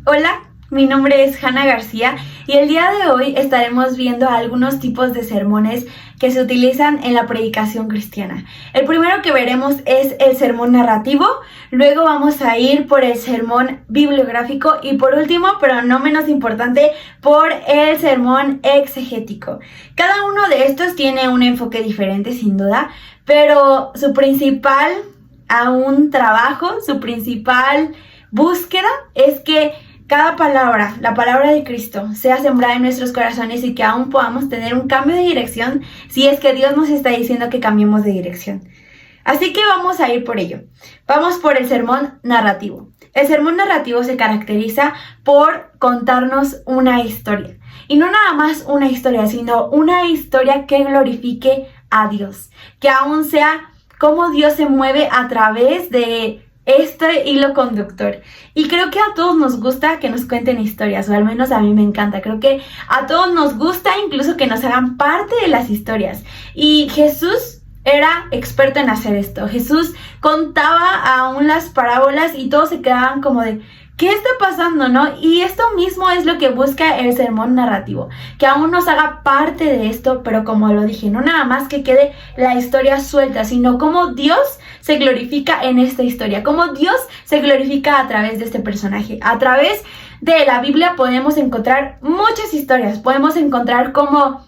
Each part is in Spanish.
Hola, mi nombre es Hanna García y el día de hoy estaremos viendo algunos tipos de sermones que se utilizan en la predicación cristiana. El primero que veremos es el sermón narrativo, luego vamos a ir por el sermón bibliográfico y por último, pero no menos importante, por el sermón exegético. Cada uno de estos tiene un enfoque diferente sin duda, pero su principal trabajo, su principal búsqueda es que cada palabra, la palabra de Cristo, sea sembrada en nuestros corazones y que aún podamos tener un cambio de dirección si es que Dios nos está diciendo que cambiemos de dirección. Así que vamos a ir por ello. Vamos por el sermón narrativo. El sermón narrativo se caracteriza por contarnos una historia. Y no nada más una historia, sino una historia que glorifique a Dios. Que aún sea cómo Dios se mueve a través de este hilo conductor. Y creo que a todos nos gusta que nos cuenten historias, o al menos a mí me encanta. Creo que a todos nos gusta incluso que nos hagan parte de las historias. Y Jesús era experto en hacer esto. Jesús contaba aún las parábolas y todos se quedaban como de ¿qué está pasando, no? Y esto mismo es lo que busca el sermón narrativo, que aún nos haga parte de esto, pero como lo dije, no nada más que quede la historia suelta, sino cómo Dios se glorifica en esta historia, cómo Dios se glorifica a través de este personaje. A través de la Biblia podemos encontrar muchas historias, podemos encontrar cómo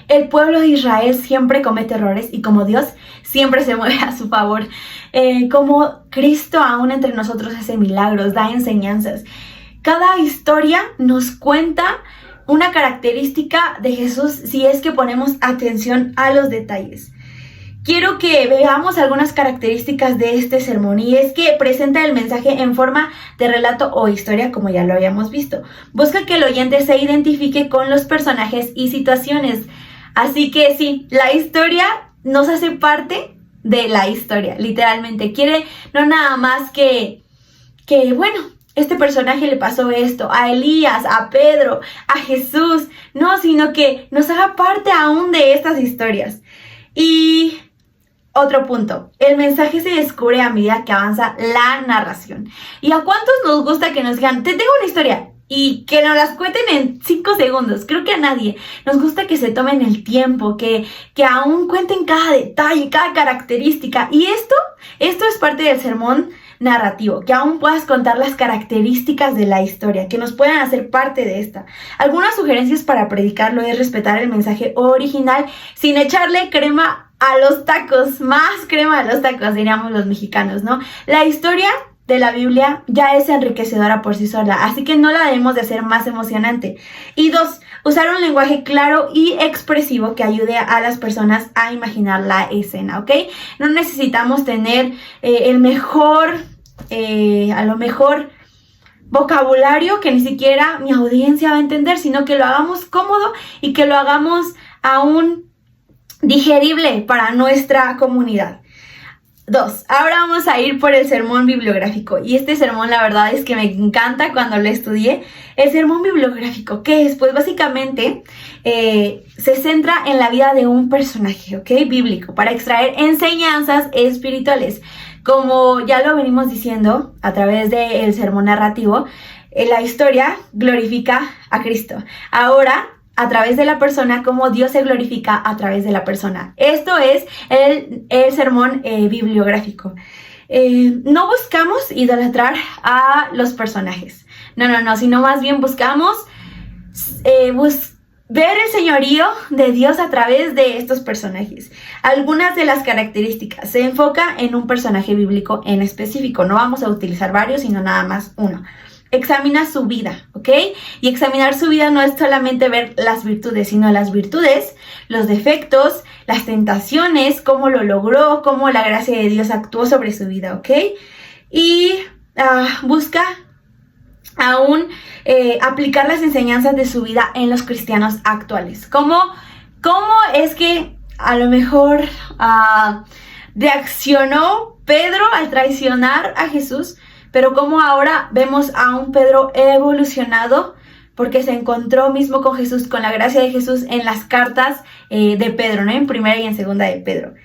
el pueblo de Israel siempre comete errores y como Dios siempre se mueve a su favor. Como Cristo aún entre nosotros hace milagros, da enseñanzas. Cada historia nos cuenta una característica de Jesús si es que ponemos atención a los detalles. Quiero que veamos algunas características de este sermón y es que presenta el mensaje en forma de relato o historia, como ya lo habíamos visto. Busca que el oyente se identifique con los personajes y situaciones. Así que sí, la historia nos hace parte de la historia, literalmente. Quiere no nada más que bueno, este personaje le pasó esto, a Elías, a Pedro, a Jesús, no, sino que nos haga parte aún de estas historias. Y otro punto, el mensaje se descubre a medida que avanza la narración. ¿Y a cuántos nos gusta que nos digan, te tengo una historia? Y que nos las cuenten en 5 segundos. Creo que a nadie. Nos gusta que se tomen el tiempo, que aún cuenten cada detalle, cada característica. Y esto es parte del sermón narrativo, que aún puedas contar las características de la historia, que nos puedan hacer parte de esta. Algunas sugerencias para predicarlo es respetar el mensaje original sin echarle crema a los tacos, más crema a los tacos, diríamos los mexicanos, ¿no? La historia de la Biblia ya es enriquecedora por sí sola, así que no la debemos de hacer más emocionante. Y 2, usar un lenguaje claro y expresivo que ayude a las personas a imaginar la escena, ¿ok? No necesitamos tener el mejor, a lo mejor, vocabulario que ni siquiera mi audiencia va a entender, sino que lo hagamos cómodo y que lo hagamos aún digerible para nuestra comunidad. 2. Ahora vamos a ir por el sermón bibliográfico. Y este sermón la verdad es que me encanta cuando lo estudié. El sermón bibliográfico, ¿qué es? Pues básicamente se centra en la vida de un personaje, ¿ok? Bíblico, para extraer enseñanzas espirituales. Como ya lo venimos diciendo a través del sermón narrativo, la historia glorifica a Cristo. Ahora, a través de la persona, como Dios se glorifica a través de la persona. Esto es el sermón bibliográfico. No buscamos idolatrar a los personajes. No, sino más bien buscamos ver el señorío de Dios a través de estos personajes. Algunas de las características. Se enfoca en un personaje bíblico en específico. No vamos a utilizar varios, sino nada más uno. Examina su vida, ¿ok? Y examinar su vida no es solamente ver las virtudes, sino las virtudes, los defectos, las tentaciones, cómo lo logró, cómo la gracia de Dios actuó sobre su vida, ¿ok? Y busca aún aplicar las enseñanzas de su vida en los cristianos actuales. ¿Cómo es que a lo mejor reaccionó Pedro al traicionar a Jesús? Pero como ahora vemos a un Pedro evolucionado porque se encontró mismo con Jesús, con la gracia de Jesús en las cartas de Pedro, ¿no? En primera y en segunda de Pedro.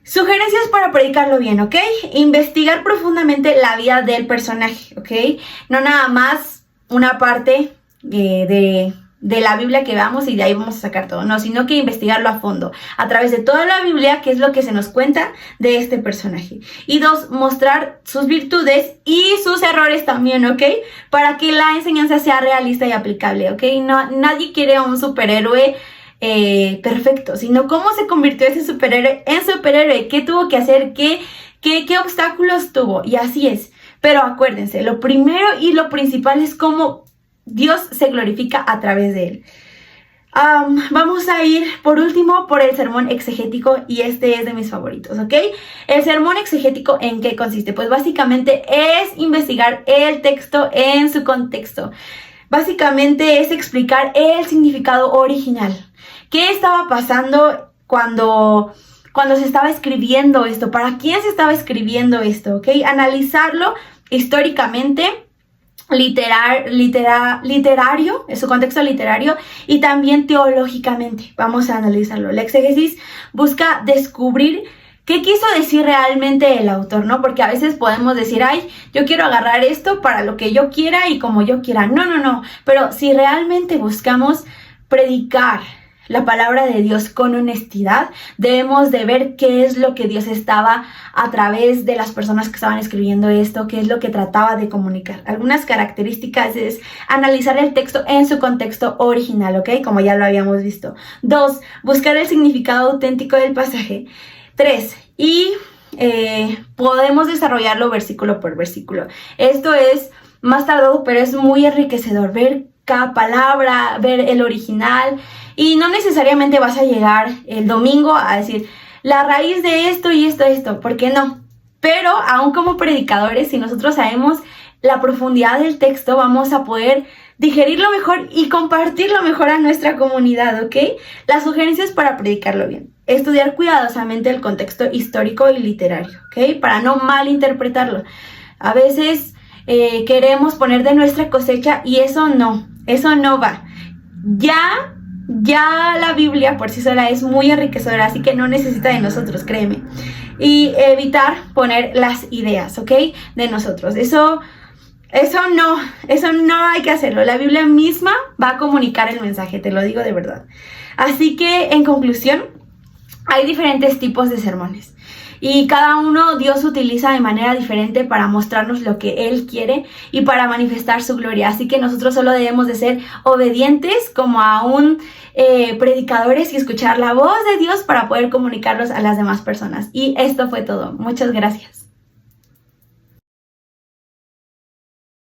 Sugerencias para predicarlo bien, ¿ok? Investigar profundamente la vida del personaje, ¿ok? No nada más una parte de la Biblia que veamos y de ahí vamos a sacar todo, no, sino que investigarlo a fondo, a través de toda la Biblia, qué es lo que se nos cuenta de este personaje. Y 2, mostrar sus virtudes y sus errores también, ¿ok? Para que la enseñanza sea realista y aplicable, ¿ok? No, nadie quiere a un superhéroe perfecto, sino cómo se convirtió ese superhéroe en superhéroe, qué tuvo que hacer, qué obstáculos tuvo, y así es. Pero acuérdense, lo primero y lo principal es cómo Dios se glorifica a través de él. Vamos a ir por último por el sermón exegético, y este es de mis favoritos, ¿ok? El sermón exegético, ¿en qué consiste? Pues básicamente es investigar el texto en su contexto. Básicamente es explicar el significado original. ¿Qué estaba pasando cuando se estaba escribiendo esto? ¿Para quién se estaba escribiendo esto? ¿Ok? Analizarlo históricamente, literario, en su contexto literario, y también teológicamente. Vamos a analizarlo. La exégesis busca descubrir qué quiso decir realmente el autor, ¿no? Porque a veces podemos decir, ay, yo quiero agarrar esto para lo que yo quiera y como yo quiera. No. Pero si realmente buscamos predicar la palabra de Dios con honestidad, debemos de ver qué es lo que Dios estaba a través de las personas que estaban escribiendo esto, qué es lo que trataba de comunicar. Algunas características es analizar el texto en su contexto original, ¿ok? Como ya lo habíamos visto. 2, buscar el significado auténtico del pasaje. 3, podemos desarrollarlo versículo por versículo. Esto es más tardado, pero es muy enriquecedor, ver cada palabra, ver el original, y no necesariamente vas a llegar el domingo a decir la raíz de esto y esto, ¿por qué no? Pero aún como predicadores, si nosotros sabemos la profundidad del texto, vamos a poder digerirlo mejor y compartirlo mejor a nuestra comunidad, ¿ok? Las sugerencias para predicarlo bien: estudiar cuidadosamente el contexto histórico y literario, ¿ok? Para no malinterpretarlo. A veces queremos poner de nuestra cosecha y eso no va. Ya la Biblia por sí sola es muy enriquecedora, así que no necesita de nosotros, créeme. Y evitar poner las ideas, ¿ok? De nosotros. Eso no hay que hacerlo. La Biblia misma va a comunicar el mensaje, te lo digo de verdad. Así que, en conclusión, hay diferentes tipos de sermones. Y cada uno Dios utiliza de manera diferente para mostrarnos lo que Él quiere y para manifestar su gloria. Así que nosotros solo debemos de ser obedientes como aún predicadores y escuchar la voz de Dios para poder comunicarlos a las demás personas. Y esto fue todo. Muchas gracias.